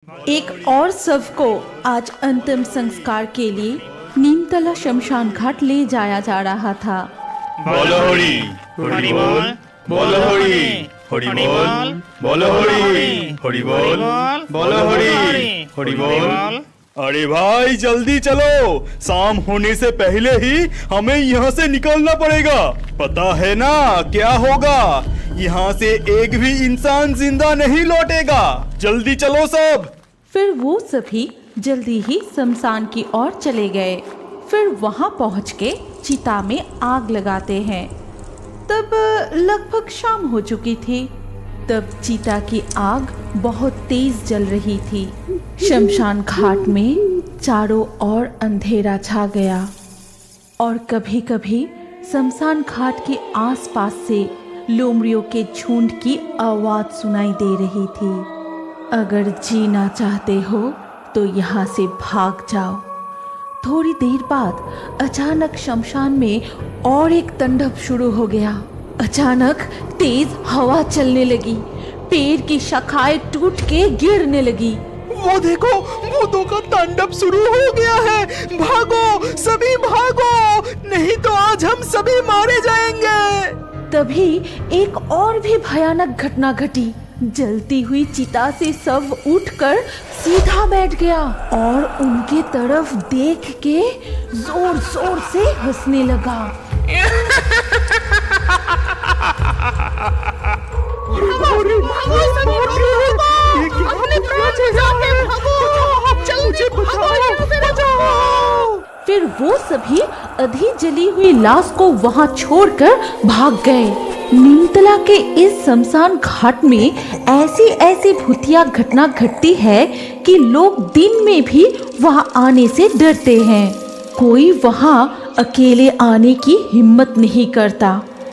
एक और शव को आज अंतिम संस्कार के लिए नीमतला शमशान घाट ले जाया जा रहा था। बोलो होरी, होरी बोल, बोलो होरी, होरी बोल, बोलो होरी, होरी बोल, बोलो होरी, होरी बोल। अरे भाई जल्दी चलो, शाम होने से पहले ही हमें यहाँ से निकलना पड़ेगा। पता है ना क्या होगा? यहाँ से एक भी इंसान जिंदा नहीं लौटेगा। जल्दी चलो सब। फिर वो सभी जल्दी ही शमशान की ओर चले गए। फिर वहाँ पहुँच के चिता में आग लगाते हैं। तब लगभग शाम हो चुकी थी। तब चिता की आग बहुत तेज जल रही थी। शमशान घाट में चारों ओर अंधेरा छा गया और कभी कभी शमशान घाट के आसपास से लोमड़ियों के झुंड की आवाज सुनाई दे रही थी। अगर जीना चाहते हो तो यहाँ से भाग जाओ। थोड़ी देर बाद अचानक शमशान में और एक तांडव शुरू हो गया। अचानक तेज हवा चलने लगी, पेड़ की शाखाएं टूट के गिरने लगी। वो देखो, भूतों का तांडव शुरू हो गया है। भागो सभी भागो, नहीं तो आज हम सभी मारे जाएंगे। तभी एक और भी भयानक घटना घटी। जलती हुई चिता से शव उठकर सीधा बैठ गया और उनके तरफ देख के जोर जोर से हंसने लगा। फिर वो सभी आधी जली हुई लाश को वहां छोड़कर भाग गए। नीमतला के इस शमशान घाट में ऐसी ऐसी भूतिया घटना घटती है कि लोग दिन में भी वहां आने से डरते हैं। कोई वहां अकेले आने की हिम्मत नहीं करता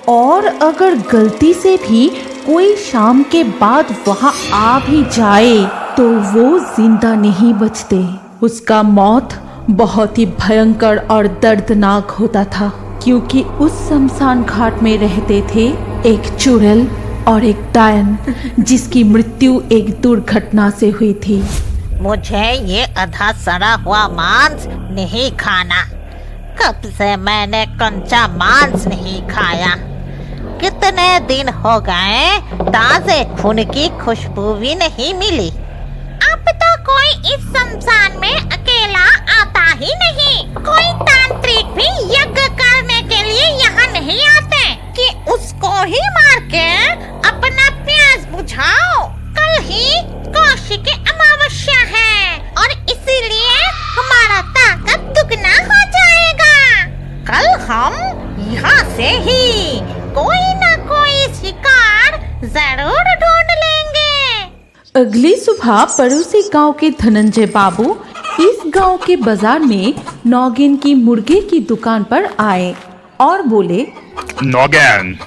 और अगर गलती से भी कोई शाम के बाद वहां आ भी जाए तो वो जिंदा नहीं बचते। उसका मौत बहुत ही भयंकर और दर्दनाक होता था, क्योंकि उस शमशान घाट में रहते थे एक चुड़ैल और एक डायन, जिसकी मृत्यु एक दुर्घटना से हुई थी। मुझे ये आधा सड़ा हुआ मांस नहीं खाना। कब से मैंने कच्चा मांस नहीं खाया। कितने दिन हो गए, ताजे खून की खुशबू भी नहीं मिली। अब तो कोई इस शमशान में अकेला आता ही नहीं। कोई तांत्रिक भी यज्ञ करने के लिए यहाँ नहीं आते कि उसको ही मार के अपना प्यास बुझाओ। कल ही कौशिकी अमावस्या है और इसीलिए हमारा ताकत दुगना हो जाएगा। कल हम यहाँ से ही कोई ना कोई शिकार जरूर ढूंढ लेंगे। अगली सुबह पड़ोसी गांव के धनंजय बाबू इस गांव के बाजार में नौगिन की मुर्गे की दुकान पर आए और बोले, नौगिन,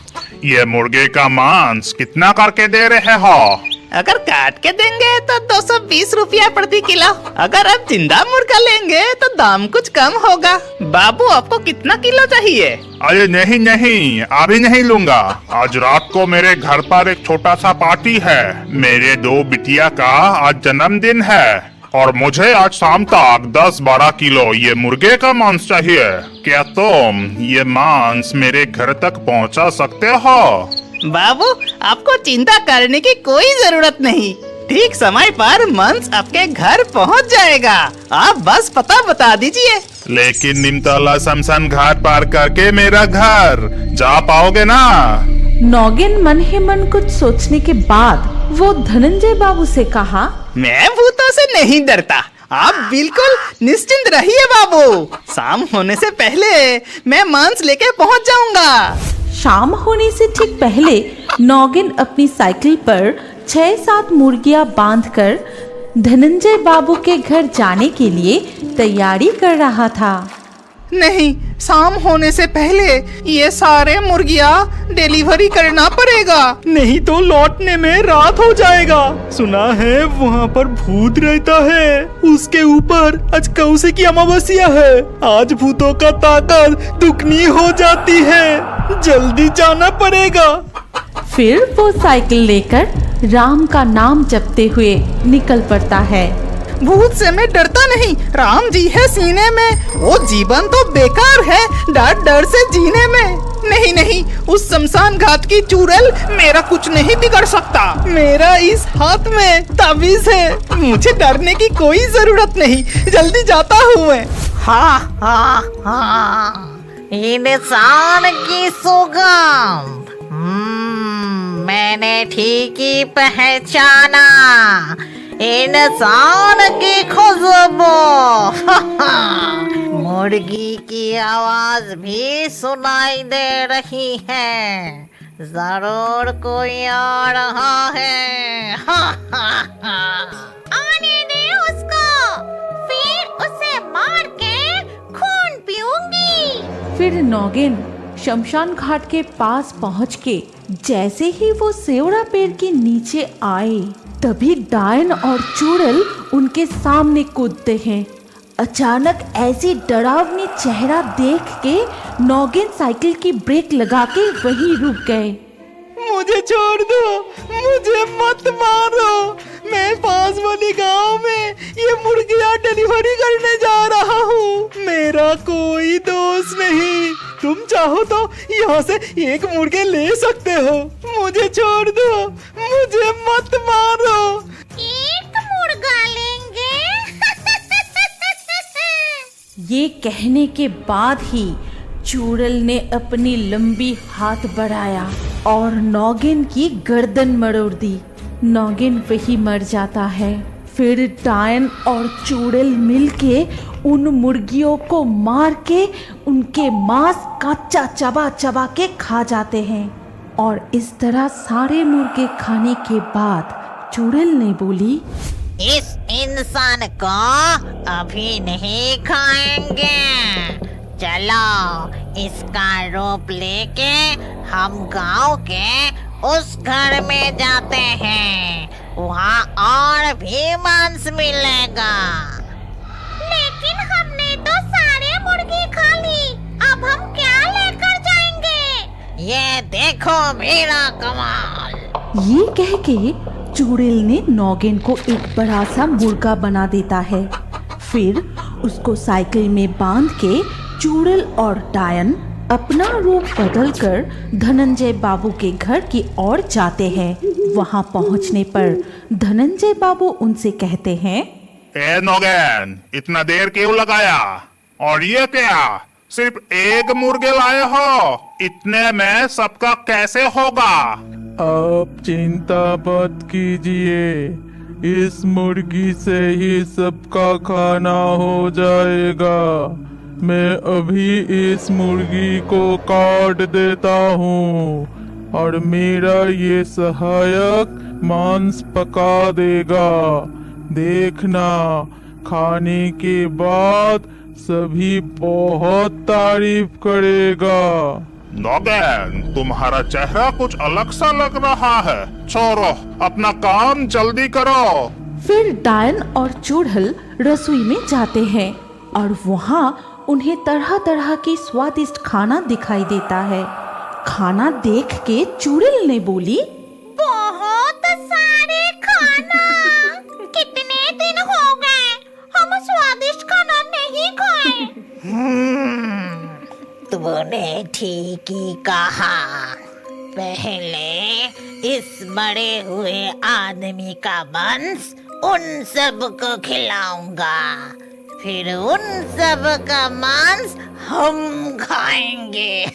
ये मुर्गे का मांस कितना करके दे रहे हो? अगर काट के देंगे तो 220 रुपया प्रति किलो। अगर आप जिंदा मुर्गा लेंगे तो दाम कुछ कम होगा। बाबू, आपको कितना किलो चाहिए? अरे नहीं नहीं, अभी नहीं लूंगा। आज रात को मेरे घर पर एक छोटा सा पार्टी है। मेरे 2 बिटिया का आज जन्मदिन है और मुझे आज शाम तक 10-12 किलो ये मुर्गे का मांस चाहिए। क्या तुम ये मांस मेरे घर तक पहुंचा सकते हो? बाबू, आपको चिंता करने की कोई जरूरत नहीं। ठीक समय पर मांस आपके घर पहुंच जाएगा। आप बस पता बता दीजिए। लेकिन नीमतला शमशान घाट पार करके मेरा घर जा पाओगे ना? नौगिन मन ही मन कुछ सोचने के बाद वो धनंजय बाबू से कहा, मैं भूतों से नहीं डरता। आप बिल्कुल निश्चिंत रहिए बाबू। शाम होने से पहले मैं मांस लेके पहुंच जाऊंगा। शाम होने से ठीक पहले नौगिन अपनी साइकिल पर 6-7 मुर्गियां बांधकर धनंजय बाबू के घर जाने के लिए तैयारी कर रहा था। नहीं, शाम होने से पहले ये सारे मुर्गियां डिलीवरी करना पड़ेगा, नहीं तो लौटने में रात हो जाएगा। सुना है वहाँ पर भूत रहता है। उसके ऊपर आज कौशिकी अमावस्या है। आज भूतों का ताकत दुगनी हो जाती है। जल्दी जाना पड़ेगा। फिर वो साइकिल लेकर राम का नाम जपते हुए निकल पड़ता है। भूत से मैं डरता नहीं, राम जी है सीने में। वो जीवन तो बेकार है डर डर से जीने में। नहीं नहीं, उस शमशान घाट की चुड़ैल मेरा कुछ नहीं बिगड़ सकता। मेरा इस हाथ में ताबीज है, मुझे डरने की कोई जरूरत नहीं। जल्दी जाता हूँ मैं। हाँ हाँ हाँ, इंसान की सौगंध, मैंने ठीक ही पहचाना, इंसान की खुशबू। मुर्गी की आवाज भी सुनाई दे रही है, जरूर कोई आ रहा है। आने दे उसको, फिर उसे मार के खून पीऊंगी। फिर नौगिन शमशान घाट के पास पहुंच के जैसे ही वो सेवड़ा पेड़ के नीचे आए, तभी डायन और चुड़ैल उनके सामने कूदते हैं। अचानक ऐसी डरावनी चेहरा देख के नौगिन साइकिल की ब्रेक लगा के वहीं रुक गए। मुझे छोड़ दो, मुझे मत मारो। मैं पास वाली गांव में ये मुर्गियां डिलीवरी करने जा रहा हूँ। मेरा कोई दोस्त नहीं। तुम चाहो तो यहाँ से एक मुर्गे ले सकते हो। मुझे छोड़ दो, मुझे मत मारो। एक मुर्गा लेंगे? ये कहने के बाद ही चुड़ैल ने अपनी लंबी हाथ बढ़ाया और नौगिन की गर्दन मरोड़ दी। नौगिन वही मर जाता है। फिर डायन और चुड़ैल मिलके उन मुर्गियों को मार के उनके मांस कच्चा चबा चबा के खा जाते हैं। और इस तरह सारे मुर्गे खाने के बाद चुड़ैल ने बोली, इस इंसान को अभी नहीं खाएंगे। चलो इसका रूप लेके हम गांव के उस घर में जाते हैं, वहाँ और भी मांस मिलेगा। लेकिन हमने तो सारे मुर्गी खा ली, अब हम क्या लेकर जाएंगे? ये देखो मेरा कमाल। ये कह के चुड़ैल ने नौगिन को एक बड़ा सा मुर्गा बना देता है। फिर उसको साइकिल में बांध के चुड़ैल और डायन अपना रूप बदलकर धनंजय बाबू के घर की ओर जाते हैं। वहां पहुंचने पर धनंजय बाबू उनसे कहते हैं, ए नौगैन, इतना देर क्यों लगाया? और ये क्या, सिर्फ एक मुर्गे लाए हो? इतने में सबका कैसे होगा? आप चिंता मत कीजिए, इस मुर्गी से ही सबका खाना हो जाएगा। मैं अभी इस मुर्गी को काट देता हूँ और मेरा ये सहायक मांस पका देगा। देखना, खाने के बाद सभी बहुत तारीफ करेगा। नौगैन, तुम्हारा चेहरा कुछ अलग सा लग रहा है। छोड़ो, अपना काम जल्दी करो। फिर डायन और चुड़ैल रसोई में जाते हैं और वहाँ उन्हें तरह तरह की स्वादिष्ट खाना दिखाई देता है। खाना देख के चुड़ैल ने बोली, बहुत सारे खाना, कितने दिन हो गए हम स्वादिष्ट खाना नहीं खाए। तूने ठीक ही कहा, पहले इस मरे हुए आदमी का मांस उन सब को खिलाऊंगा, फिर उन सब का मांस हम खाएंगे।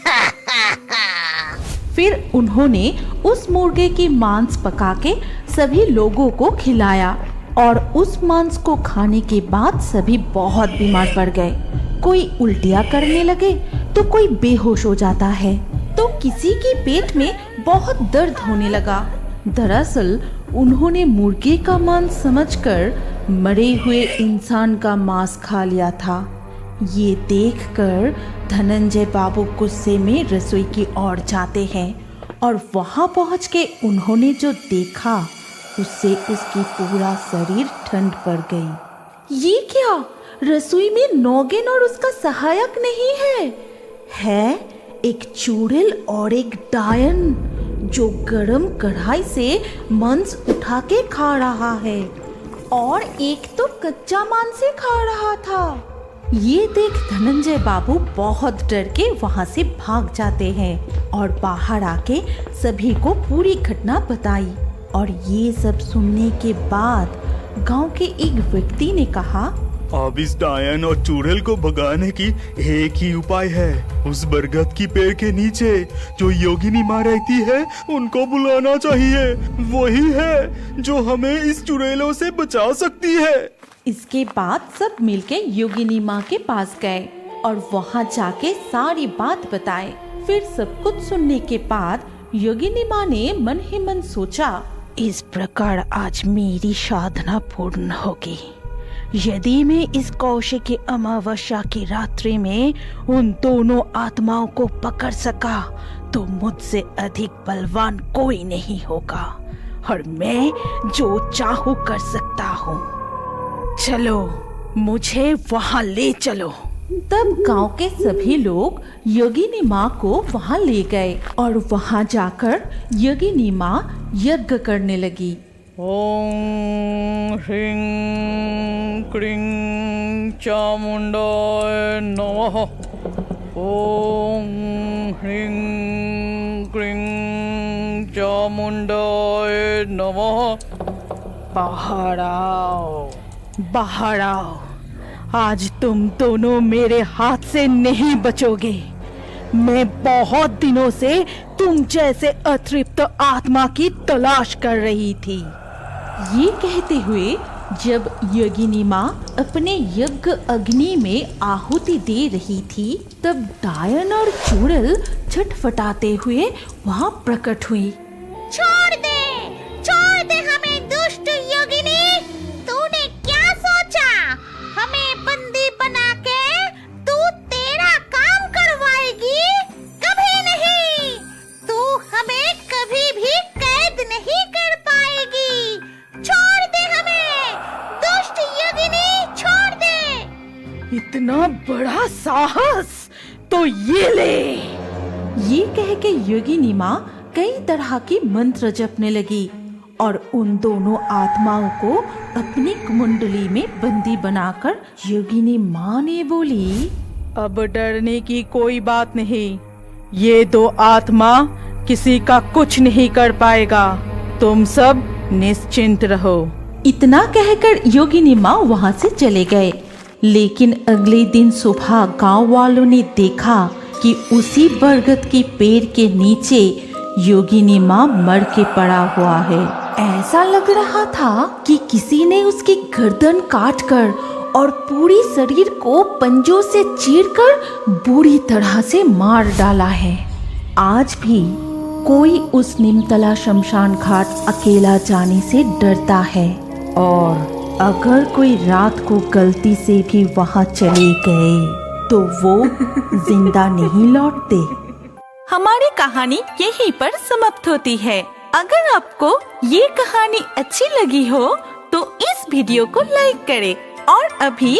फिर उन्होंने उस मुर्गे की मांस पका के सभी लोगों को खिलाया और उस मांस को खाने के बाद सभी बहुत बीमार पड़ गए। कोई उल्टियाँ करने लगे तो कोई बेहोश हो जाता है, तो किसी के पेट में बहुत दर्द होने लगा। दरअसल उन्होंने मुर्गे का मांस समझकर मरे हुए इंसान का मांस खा लिया था। ये देखकर धनंजय बाबू गुस्से में रसोई की ओर जाते हैं और वहां पहुंच के उन्होंने जो देखा उससे उसकी पूरा शरीर ठंड पड़ गई। ये क्या, रसोई में नौगिन और उसका सहायक नहीं है एक चुड़ैल और एक डायन। जो गरम कढ़ाई से मांस उठा के खा रहा है और एक तो कच्चा मांस से खा रहा था। ये देख धनंजय बाबू बहुत डर के वहाँ से भाग जाते हैं और बाहर आके सभी को पूरी घटना बताई। और ये सब सुनने के बाद गांव के एक व्यक्ति ने कहा, अब इस डायन और चुड़ैल को भगाने की एक ही उपाय है। उस बरगद की पेड़ के नीचे जो योगिनी माँ रहती है उनको बुलाना चाहिए। वही है जो हमें इस चुड़ैलों से बचा सकती है। इसके बाद सब मिलके योगिनी माँ के पास गए और वहाँ जाके सारी बात बताए। फिर सब कुछ सुनने के बाद योगिनी माँ ने मन ही मन सोचा, इस प्रकार आज मेरी साधना पूर्ण होगी। यदि मैं इस कौशिकी अमावस्या की रात्रि में उन दोनों आत्माओं को पकड़ सका तो मुझसे अधिक बलवान कोई नहीं होगा और मैं जो चाहूँ कर सकता हूँ। चलो मुझे वहाँ ले चलो। तब गांव के सभी लोग योगिनी माँ को वहाँ ले गए और वहाँ जाकर योगिनी माँ यज्ञ करने लगी। ओम ह्रीं क्रीं चामुंडाय नमः। ओम ह्रीं क्रीं चामुंडाय नमः। बाहर आओ, बाहर आओ। आज तुम दोनों मेरे हाथ से नहीं बचोगे। मैं बहुत दिनों से तुम जैसे अतृप्त आत्मा की तलाश कर रही थी। ये कहते हुए जब योगिनी माँ अपने यज्ञ अग्नि में आहुति दे रही थी तब डायन और चुड़ैल छटपटाते हुए वहाँ प्रकट हुई। छोड़ दे हमें दुष्ट योगिनी। तूने क्या सोचा? हमें बंदी बना के तू तेरा काम करवाएगी? कभी नहीं। तू हमें कभी भी कैद नहीं कर पाएगी। छोड़ दे हमें, दुष्ट योगिनी, छोड़ दे। इतना बड़ा साहस तो ये ले। ये कह के योगिनी माँ कई तरह की मंत्र जपने लगी और उन दोनों आत्माओं को अपनी कुंडली में बंदी बनाकर योगिनी माँ ने बोली, अब डरने की कोई बात नहीं। ये दो आत्मा किसी का कुछ नहीं कर पाएगा। तुम सब निश्चिंत रहो। इतना कहकर योगिनी माँ वहाँ से चले गए। लेकिन अगले दिन सुबह गांव वालों ने देखा कि उसी बरगद की पेड़ के नीचे योगिनी माँ मर के पड़ा हुआ है। ऐसा लग रहा था कि किसी ने उसकी गर्दन काटकर और पूरी शरीर को पंजों से चीरकर बुरी तरह से मार डाला है। आज भी कोई उस निमतला शमशान घाट अकेला जाने से डरता है और अगर कोई रात को गलती से भी वहाँ चले गए तो वो जिंदा नहीं लौटते। हमारी कहानी यहीं पर समाप्त होती है। अगर आपको ये कहानी अच्छी लगी हो तो इस वीडियो को लाइक करें और अभी